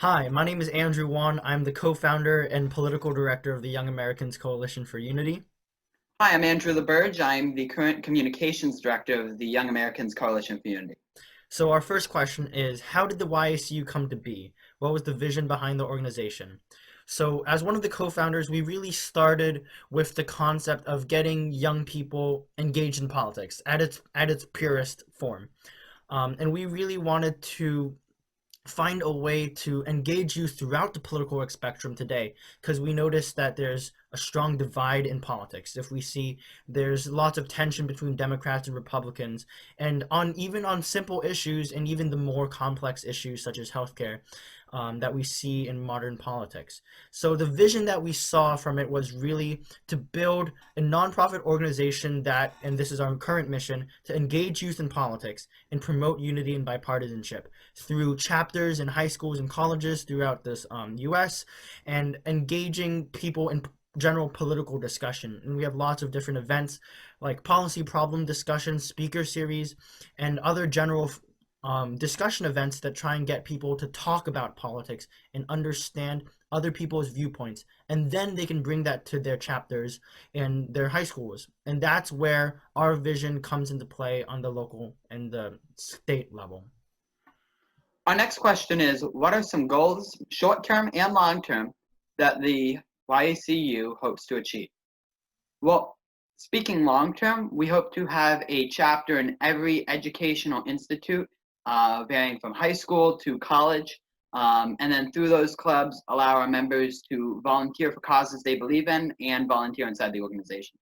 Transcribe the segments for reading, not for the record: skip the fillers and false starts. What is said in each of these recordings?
Hi, my name is Andrew Wan. I'm the co-founder and political director of the Young Americans Coalition for Unity. Hi, I'm Andrew LaBerge. I'm the current communications director of the Young Americans Coalition for Unity. So our first question is, how did the YACU come to be? What was the vision behind the organization? So as one of the co-founders, we really started with the concept of getting young people engaged in politics at its purest form. And we really wanted to find a way to engage youth throughout the political spectrum today, because we notice that there's a strong divide in politics. If we see there's lots of tension between Democrats and Republicans, and on even on simple issues and even the more complex issues such as healthcare, that we see in modern politics. So the vision that we saw from it was really to build a nonprofit organization that, and this is our current mission, to engage youth in politics and promote unity and bipartisanship through chapters in high schools and colleges throughout this US, and engaging people in general political discussion. And we have lots of different events like policy problem discussions, speaker series, and other general discussion events that try and get people to talk about politics and understand other people's viewpoints. And then they can bring that to their chapters in their high schools. And that's where our vision comes into play on the local and the state level. Our next question is, what are some goals, short-term and long-term, that the YACU hopes to achieve? Well, speaking long-term, we hope to have a chapter in every educational institute, varying from high school to college, and then through those clubs, allow our members to volunteer for causes they believe in and volunteer inside the organization.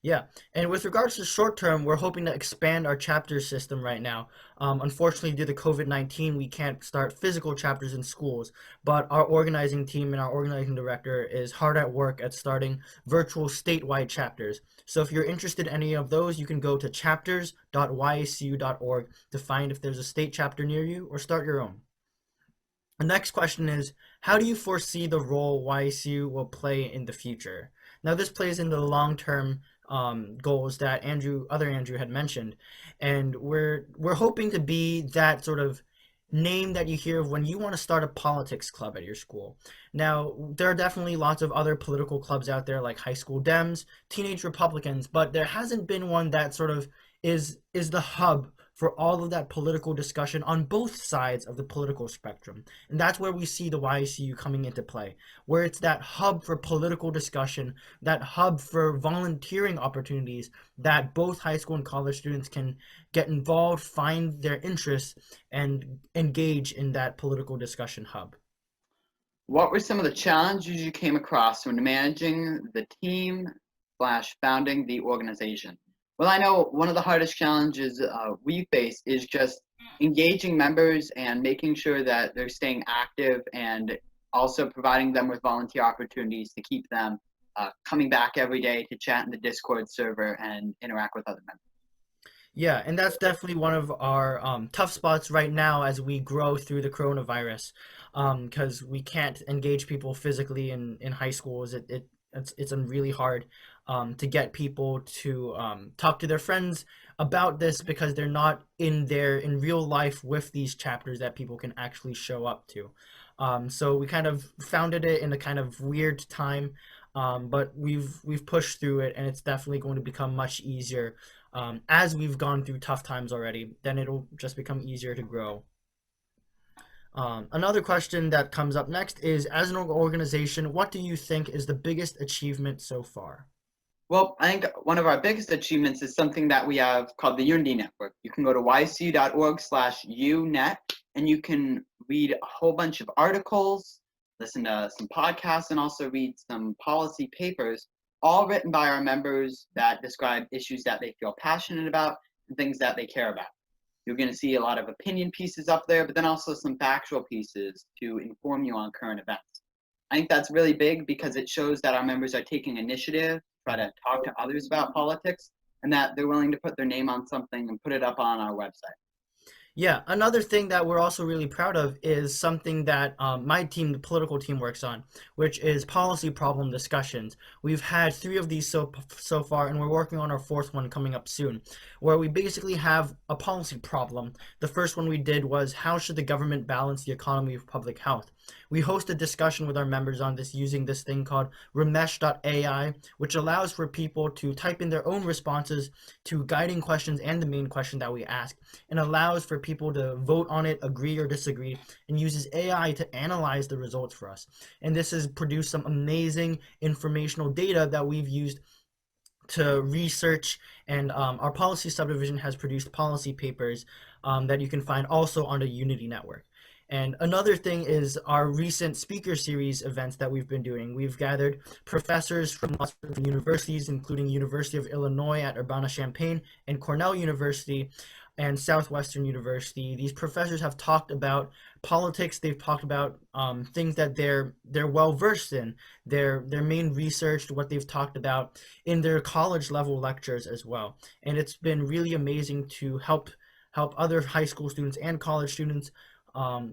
Yeah, and with regards to short term, we're hoping to expand our chapter system right now. Unfortunately, due to COVID-19, we can't start physical chapters in schools, but our organizing team and our organizing director is hard at work at starting virtual statewide chapters. So if you're interested in any of those, you can go to chapters.yacu.org to find if there's a state chapter near you or start your own. The next question is, how do you foresee the role YSU will play in the future? Now, this plays into the long-term goals that other Andrew had mentioned, and we're hoping to be that sort of name that you hear of when you want to start a politics club at your school. Now, there are definitely lots of other political clubs out there like high school Dems, teenage Republicans, but there hasn't been one that sort of is the hub for all of that political discussion on both sides of the political spectrum. And that's where we see the YCU coming into play, where it's that hub for political discussion, that hub for volunteering opportunities that both high school and college students can get involved, find their interests, and engage in that political discussion hub. What were some of the challenges you came across when managing the team slash founding the organization? Well, I know one of the hardest challenges we face is just engaging members and making sure that they're staying active and also providing them with volunteer opportunities to keep them coming back every day to chat in the Discord server and interact with other members. Yeah, and that's definitely one of our tough spots right now as we grow through the coronavirus, because we can't engage people physically in high schools. It's really hard to get people to talk to their friends about this because they're not in real life with these chapters that people can actually show up to. So we kind of founded it in a kind of weird time, but we've pushed through it, and it's definitely going to become much easier as we've gone through tough times already. Then it'll just become easier to grow. Another question that comes up next is, as an organization, what do you think is the biggest achievement so far? Well, I think one of our biggest achievements is something that we have called the Unity Network. You can go to ycu.org/unet and you can read a whole bunch of articles, listen to some podcasts, and also read some policy papers, all written by our members that describe issues that they feel passionate about and things that they care about. You're going to see a lot of opinion pieces up there, but then also some factual pieces to inform you on current events. I think that's really big because it shows that our members are taking initiative, try to talk to others about politics, and that they're willing to put their name on something and put it up on our website. Yeah, another thing that we're also really proud of is something that my team, the political team, works on, which is policy problem discussions. We've had three of these so far, and we're working on our fourth one coming up soon, where we basically have a policy problem. The first one we did was how should the government balance the economy with public health? We host a discussion with our members on this using this thing called Ramesh.ai, which allows for people to type in their own responses to guiding questions and the main question that we ask, and allows for people to vote on it, agree or disagree, and uses AI to analyze the results for us. And this has produced some amazing informational data that we've used to research, and our policy subdivision has produced policy papers that you can find also on the Unity network. And another thing is our recent speaker series events that we've been doing. We've gathered professors from lots of different universities, including University of Illinois at Urbana-Champaign and Cornell University and Southwestern University. These professors have talked about politics. They've talked about things that they're well versed in. Their main research, what they've talked about in their college level lectures as well. And it's been really amazing to help other high school students and college students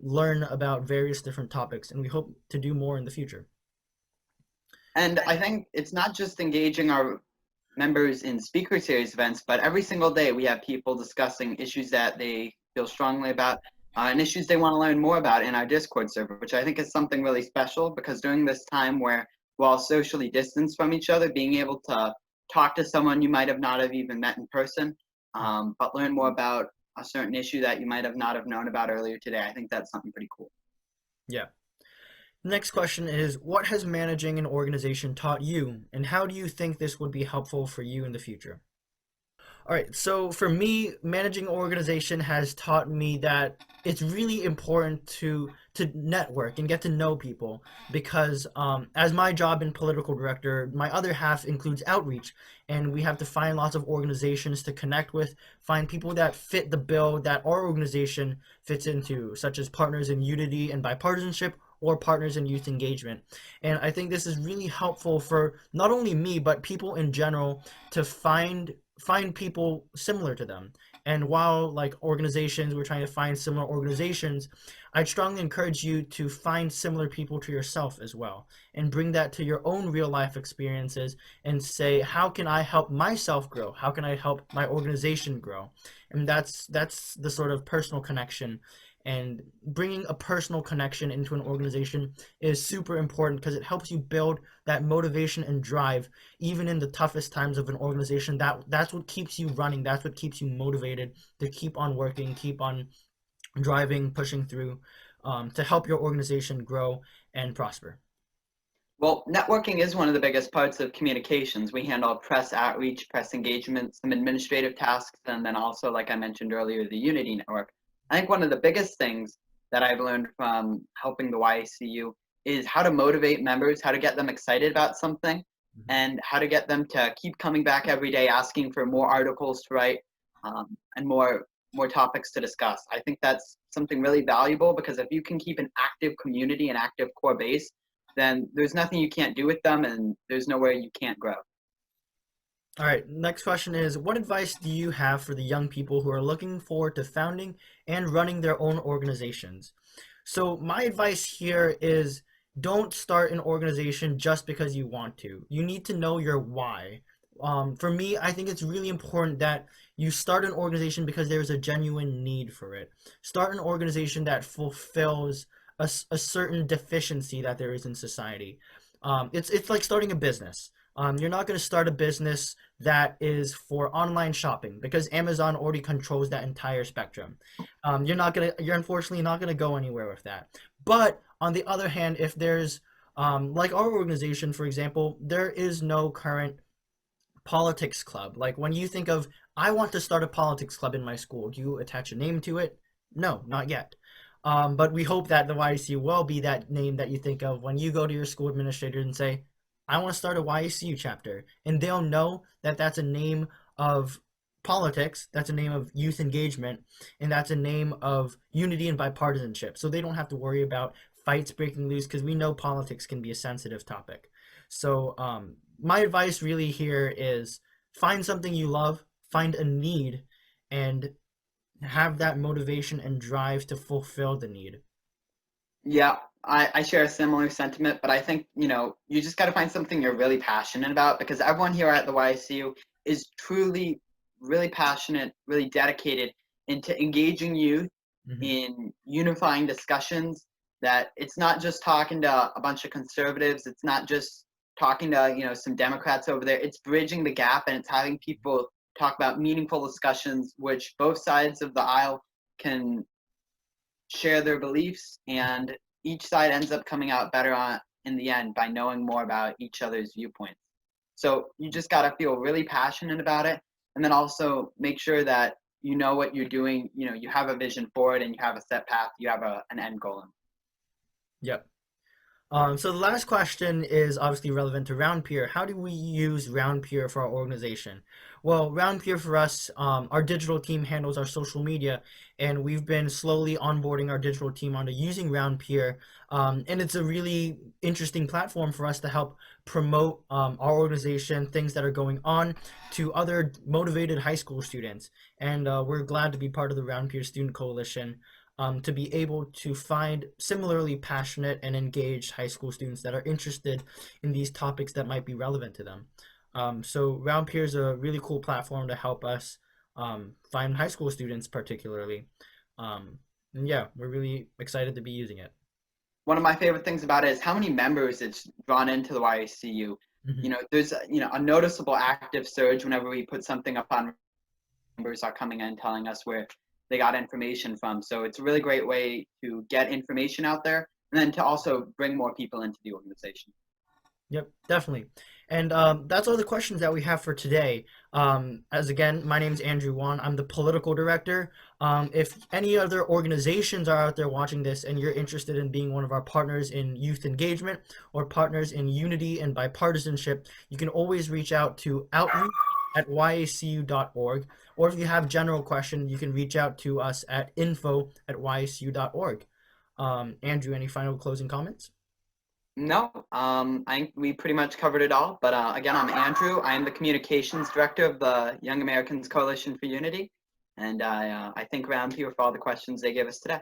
learn about various different topics. And we hope to do more in the future. And I think it's not just engaging our members in speaker series events, but every single day we have people discussing issues that they feel strongly about and issues they want to learn more about in our Discord server, which I think is something really special because during this time where we're all socially distanced from each other, being able to talk to someone you might have not have even met in person, but learn more about a certain issue that you might have not have known about earlier today, I think that's something pretty cool. Yeah. Next question is, what has managing an organization taught you, and how do you think this would be helpful for you in the future? All right, so for me, managing organization has taught me that it's really important to network and get to know people because as my job in political director, my other half includes outreach, and we have to find lots of organizations to connect with, find people that fit the bill that our organization fits into, such as partners in unity and bipartisanship or partners in youth engagement. And I think this is really helpful for not only me, but people in general to find people similar to them. And while like organizations, we're trying to find similar organizations, I'd strongly encourage you to find similar people to yourself as well and bring that to your own real life experiences and say, how can I help myself grow? How can I help my organization grow? And that's the sort of personal connection, and bringing a personal connection into an organization is super important because it helps you build that motivation and drive even in the toughest times of an organization. That's what keeps you running, that's what keeps you motivated to keep on working, keep on driving, pushing through, to help your organization grow and prosper. Well, networking is one of the biggest parts of communications. We handle press outreach, press engagement, some administrative tasks, and then also, like I mentioned earlier, the Unity Network. I think one of the biggest things that I've learned from helping the YACU is how to motivate members, how to get them excited about something, and how to get them to keep coming back every day asking for more articles to write and more topics to discuss. I think that's something really valuable because if you can keep an active community, an active core base, then there's nothing you can't do with them and there's nowhere you can't grow. All right, next question is, what advice do you have for the young people who are looking forward to founding and running their own organizations? So my advice here is, don't start an organization just because you want to. You need to know your why. For me, I think it's really important that you start an organization because there's a genuine need for it. Start an organization that fulfills a certain deficiency that there is in society. It's like starting a business. You're not going to start a business that is for online shopping because Amazon already controls that entire spectrum. You're unfortunately not gonna go anywhere with that. But on the other hand, if there's like our organization, for example, there is no current politics club. Like when you think of, I want to start a politics club in my school, do you attach a name to it? No, not yet. But we hope that the YCU will be that name that you think of when you go to your school administrator and say, I want to start a YCU chapter. And they'll know that that's a name of politics, that's a name of youth engagement, and that's a name of unity and bipartisanship. So they don't have to worry about fights breaking loose because we know politics can be a sensitive topic. So my advice really here is find something you love, find a need, and have that motivation and drive to fulfill the need. Yeah, I share a similar sentiment, but I think, you just got to find something you're really passionate about because everyone here at the YSU is truly really passionate, really dedicated into engaging youth Hmm. in unifying discussions. That it's not just talking to a bunch of conservatives, it's not just talking to, some Democrats over there. It's bridging the gap and it's having people talk about meaningful discussions which both sides of the aisle can share their beliefs, and each side ends up coming out better in the end by knowing more about each other's viewpoints. So you just got to feel really passionate about it, and then also make sure that you know what you're doing. You have a vision for it, and you have a set path. You have an end goal. Yep. So the last question is obviously relevant to RoundPier. How do we use RoundPier for our organization? Well, RoundPier for us, our digital team handles our social media, and we've been slowly onboarding our digital team onto using RoundPier. And it's a really interesting platform for us to help promote our organization, things that are going on to other motivated high school students. And we're glad to be part of the RoundPier Student Coalition, to be able to find similarly passionate and engaged high school students that are interested in these topics that might be relevant to them. So RoundPeer is a really cool platform to help us find high school students particularly. And yeah, we're really excited to be using it. One of my favorite things about it is how many members it's drawn into the YACU. Hmm. There's a noticeable active surge whenever we put something up on. Members are coming in telling us where they got information from. So it's a really great way to get information out there and then to also bring more people into the organization. Yep, definitely. And that's all the questions that we have for today. As again, my name is Andrew Wan. I'm the political director. If any other organizations are out there watching this and you're interested in being one of our partners in youth engagement or partners in unity and bipartisanship, you can always reach out to outreach@yacu.org. Or if you have general questions, you can reach out to us at info@yacu.org. Andrew, any final closing comments? No, I think we pretty much covered it all. But again, I'm Andrew. I am the communications director of the Young Americans Coalition for Unity, and I thank Round Pure for all the questions they gave us today.